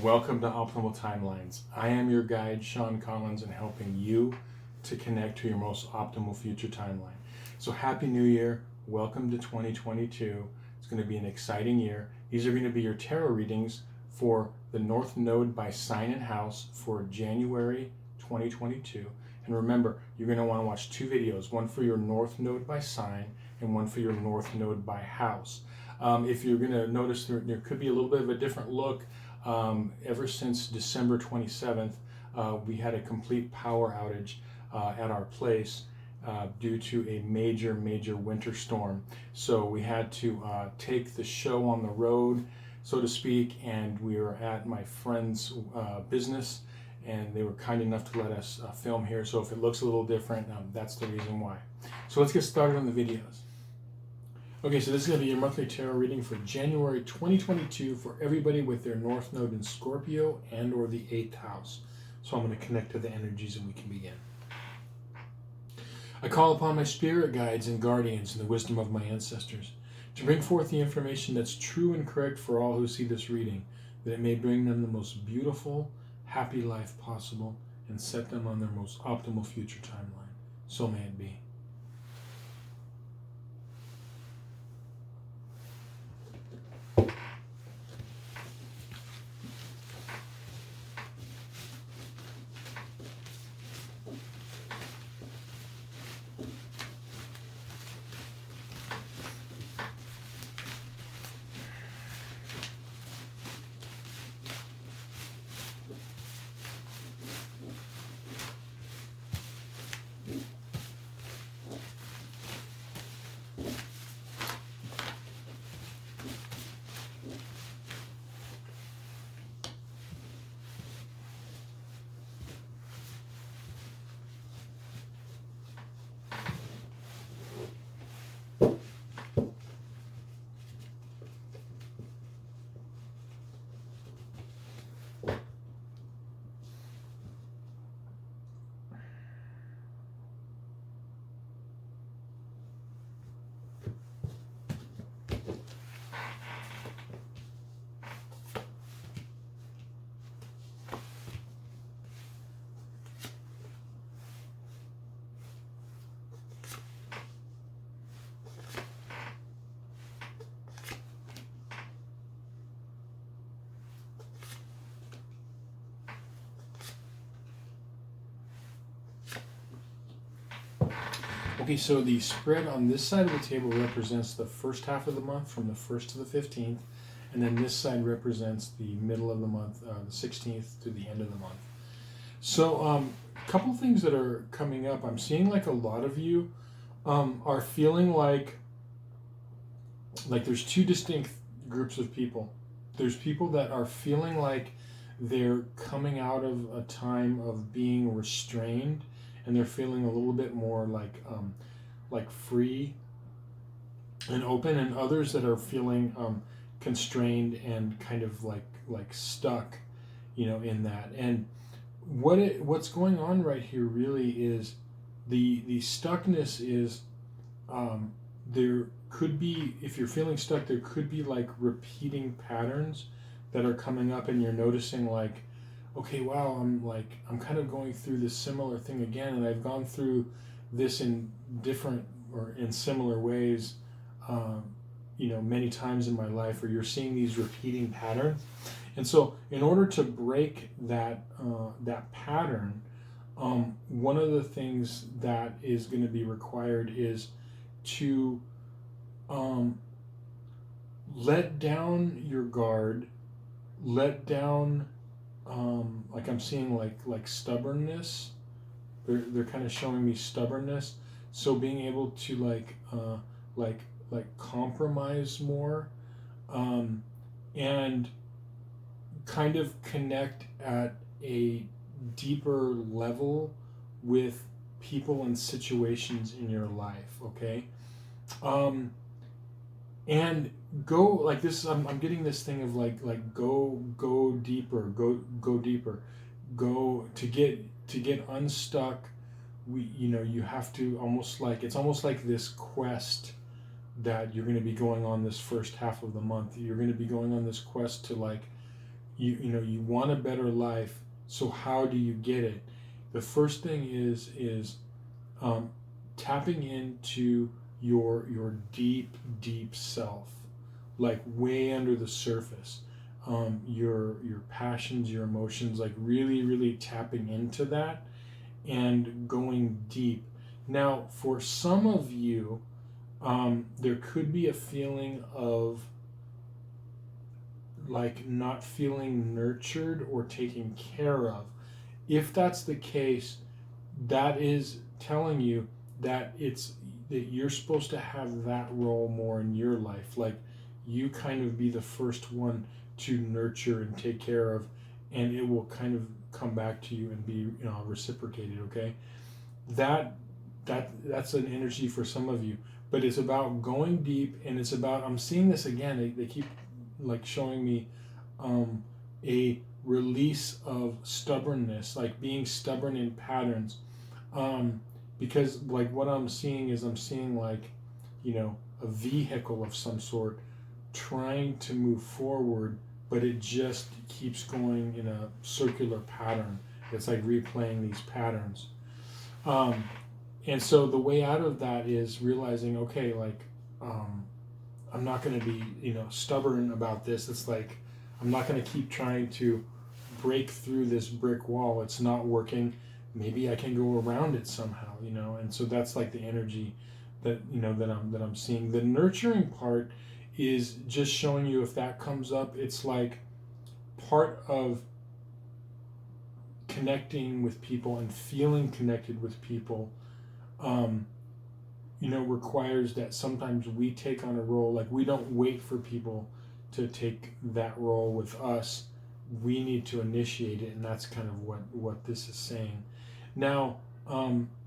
Welcome to Optimal Timelines. I am your guide, Sean Collins, and helping you to connect to your most optimal future timeline. So Happy New Year. Welcome to 2022. It's going to be an exciting year. These are going to be your tarot readings for the North Node by sign and house for January 2022. And remember, you're going to want to watch two videos, one for your North Node by sign and one for your North Node by house. If you're going to notice, there could be a little bit of a different look. Ever since December 27th, we had a complete power outage at our place due to a major winter storm. So we had to take the show on the road, so to speak, and we were at my friend's business, and they were kind enough to let us film here. So if it looks a little different, that's the reason why. So let's get started on the videos. Okay, so this is going to be your monthly tarot reading for January 2022 for everybody with their North Node in Scorpio and or the 8th house. So I'm going to connect to the energies and we can begin. I call upon my spirit guides and guardians and the wisdom of my ancestors to bring forth the information that's true and correct for all who see this reading, that it may bring them the most beautiful, happy life possible and set them on their most optimal future timeline. So may it be. Okay, so the spread on this side of the table represents the first half of the month from the 1st to the 15th, and then this side represents the middle of the month, the 16th to the end of the month. So a couple things that are coming up. I'm seeing like a lot of you are feeling like there's two distinct groups of people. There's people that are feeling like they're coming out of a time of being restrained, and they're feeling a little bit more like free and open, and others that are feeling constrained and kind of like stuck, in that. And what's going on right here really is the stuckness is there could be, if you're feeling stuck, there could be like repeating patterns that are coming up, and you're noticing like, okay, wow, I'm kind of going through this similar thing again, and I've gone through this in different or in similar ways, many times in my life, or you're seeing these repeating patterns. And so in order to break that pattern, one of the things that is going to be required is to let down your guard, let down like I'm seeing like stubbornness. They're kind of showing me stubbornness. So being able to like compromise more, and kind of connect at a deeper level with people and situations in your life. Okay, and go like this. I'm getting this thing of like go deeper, go deeper, go to get unstuck. You have to it's almost like this quest that you're going to be going on this first half of the month. You're going to be going on this quest to you want a better life. So how do you get it? The first thing is tapping into your deep self, like way under the surface. Your passions, your emotions, like really tapping into that and going deep. Now, for some of you, there could be a feeling of like not feeling nurtured or taken care of. If that's the case, that is telling you that you're supposed to have that role more in your life. Like you kind of be the first one to nurture and take care of, and it will kind of come back to you and be reciprocated. Okay, that's an energy for some of you, but it's about going deep, and it's about, I'm seeing this again. They keep like showing me a release of stubbornness, like being stubborn in patterns. Because like what I'm seeing like, a vehicle of some sort trying to move forward, but it just keeps going in a circular pattern. It's like replaying these patterns. And so the way out of that is realizing, okay, like, I'm not going to be, stubborn about this. It's like, I'm not going to keep trying to break through this brick wall. It's not working. Maybe I can go around it somehow, and so that's like the energy that, that I'm seeing. The nurturing part is just showing you, if that comes up, it's like part of connecting with people and feeling connected with people, requires that sometimes we take on a role. Like we don't wait for people to take that role with us. We need to initiate it, and that's kind of what this is saying. Now,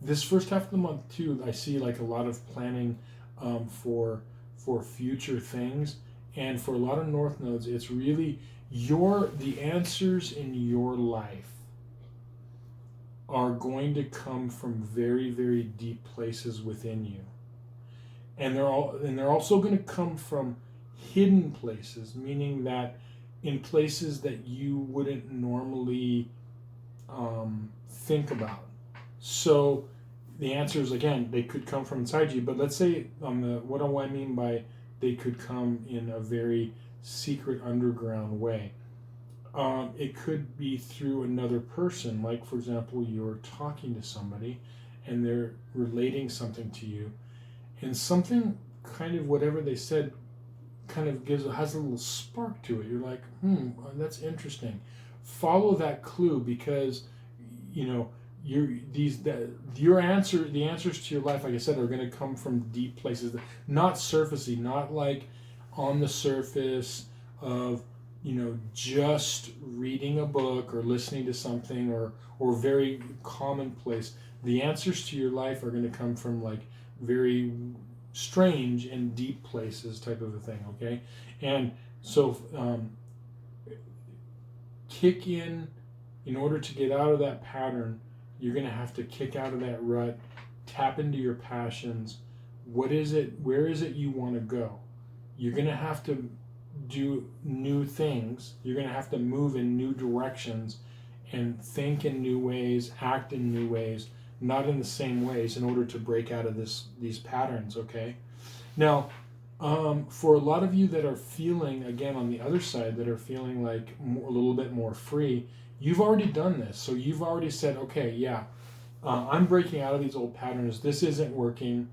this first half of the month too, I see like a lot of planning for future things, and for a lot of North nodes, it's really the answers in your life are going to come from very deep places within you, and they're also going to come from hidden places, meaning that in places that you wouldn't normally think about. So the answers, again, they could come from inside you, but let's say what do I mean by they could come in a very secret underground way? It could be through another person, like for example, you're talking to somebody and they're relating something to you, and something kind of whatever they said kind of has a little spark to it. You're like, that's interesting. Follow that clue, because the answers to your life, like I said, are going to come from deep places, not surfacey, not like on the surface of just reading a book or listening to something or very commonplace. The answers to your life are going to come from like very strange and deep places, type of a thing. Okay, and so kick in order to get out of that pattern. You're going to have to kick out of that rut, tap into your passions. What is it? Where is it you want to go? You're going to have to do new things. You're going to have to move in new directions and think in new ways, act in new ways, not in the same ways, in order to break out of these patterns. Okay. Now, for a lot of you that are feeling, again, on the other side, that are feeling like a little bit more free, you've already done this. So you've already said, okay, yeah, I'm breaking out of these old patterns. This isn't working.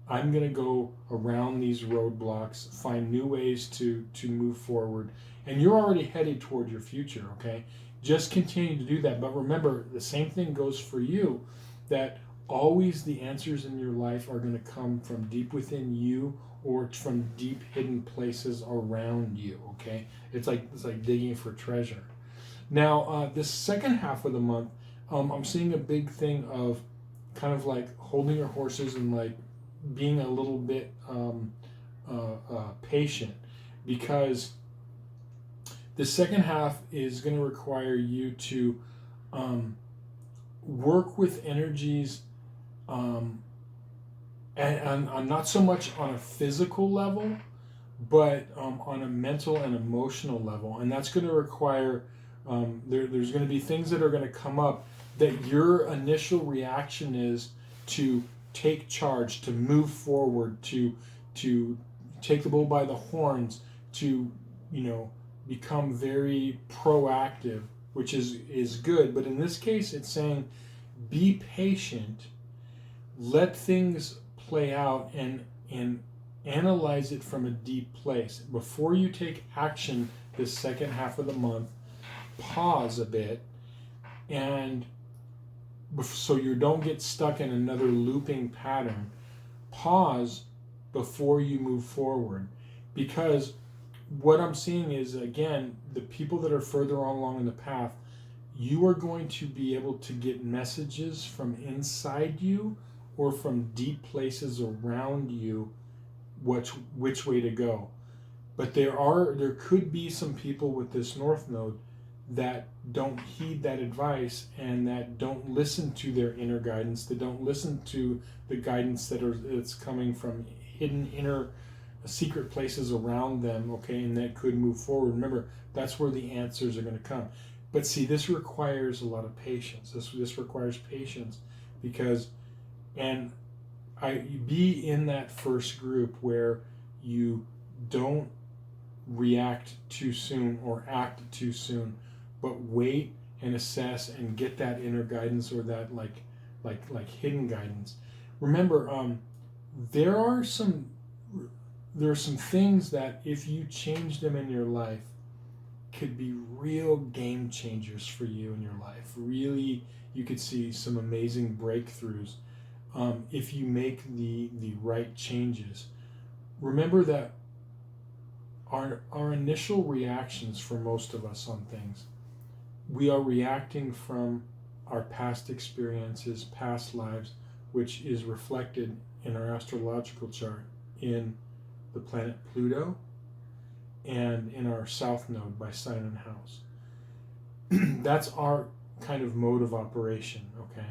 I'm going to go around these roadblocks, find new ways to move forward. And you're already headed toward your future, okay? Just continue to do that. But remember, the same thing goes for you, that always the answers in your life are going to come from deep within you or from deep hidden places around you, okay? It's like digging for treasure. Now, this second half of the month, I'm seeing a big thing of kind of like holding your horses and like being a little bit patient, because the second half is going to require you to work with energies and not so much on a physical level, but on a mental and emotional level. And that's going to require There's going to be things that are going to come up that your initial reaction is to take charge, to move forward, to take the bull by the horns, to become very proactive, which is good. But in this case, it's saying be patient, let things play out, and analyze it from a deep place before you take action. This second half of the month, pause a bit, and so you don't get stuck in another looping pattern. Pause before you move forward, because what I'm seeing is, again, the people that are further along in the path, you are going to be able to get messages from inside you or from deep places around you which way to go. But there could be some people with this North Node that don't heed that advice and that don't listen to their inner guidance. They don't listen to the guidance that's coming from hidden inner secret places around them, okay, and that could move forward. Remember, that's where the answers are going to come. But see, this requires a lot of patience. This requires patience, because, and be in that first group where you don't react too soon or act too soon, but wait and assess and get that inner guidance, or that like hidden guidance. Remember, there are some things that if you change them in your life could be real game changers for you in your life. Really, you could see some amazing breakthroughs if you make the right changes. Remember that our initial reactions for most of us on things, we are reacting from our past experiences, past lives, which is reflected in our astrological chart in the planet Pluto and in our South Node by sign and house. That's our kind of mode of operation, okay?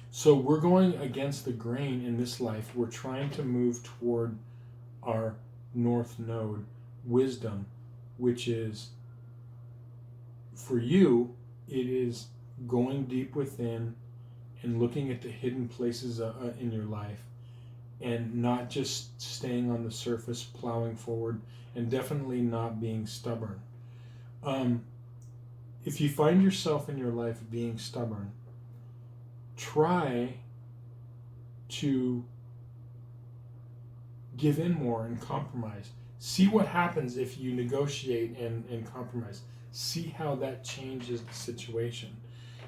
So we're going against the grain in this life. We're trying to move toward our North Node wisdom, which is, for you, it is going deep within and looking at the hidden places in your life, and not just staying on the surface, plowing forward, and definitely not being stubborn. If you find yourself in your life being stubborn, try to give in more and compromise. See what happens if you negotiate and compromise. See how that changes the situation.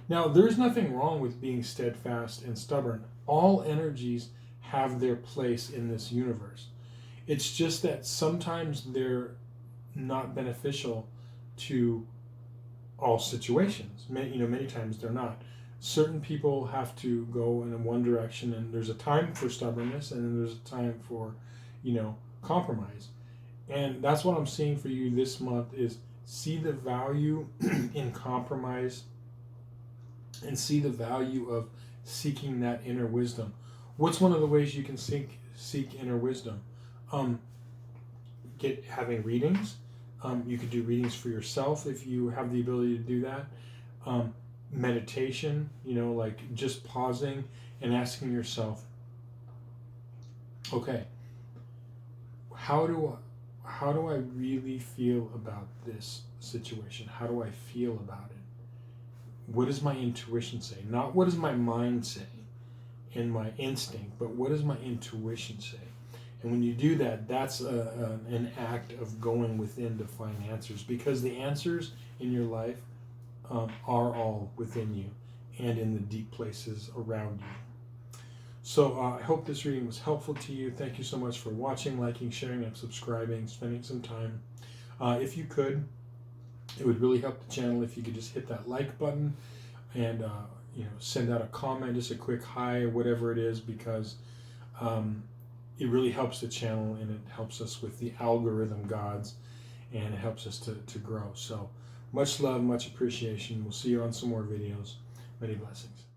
Now, there's nothing wrong with being steadfast and stubborn. All energies have their place in this universe. It's just that sometimes they're not beneficial to all situations. Many times they're not. Certain people have to go in one direction, and there's a time for stubbornness, and then there's a time for, compromise. And that's what I'm seeing for you this month, is see the value in compromise and see the value of seeking that inner wisdom. What's one of the ways you can seek inner wisdom? Having readings. You could do readings for yourself if you have the ability to do that. Meditation, like just pausing and asking yourself, okay, how do I really feel about this situation? How do I feel about it? What does my intuition say? Not what does my mind say and my instinct, but what does my intuition say? And when you do that, that's an act of going within to find answers, because the answers in your life are all within you and in the deep places around you. So I hope this reading was helpful to you. Thank you so much for watching, liking, sharing, and subscribing, spending some time. If you could, it would really help the channel if you could just hit that like button and send out a comment, just a quick hi, whatever it is, because it really helps the channel, and it helps us with the algorithm gods, and it helps us to grow. So much love, much appreciation. We'll see you on some more videos. Many blessings.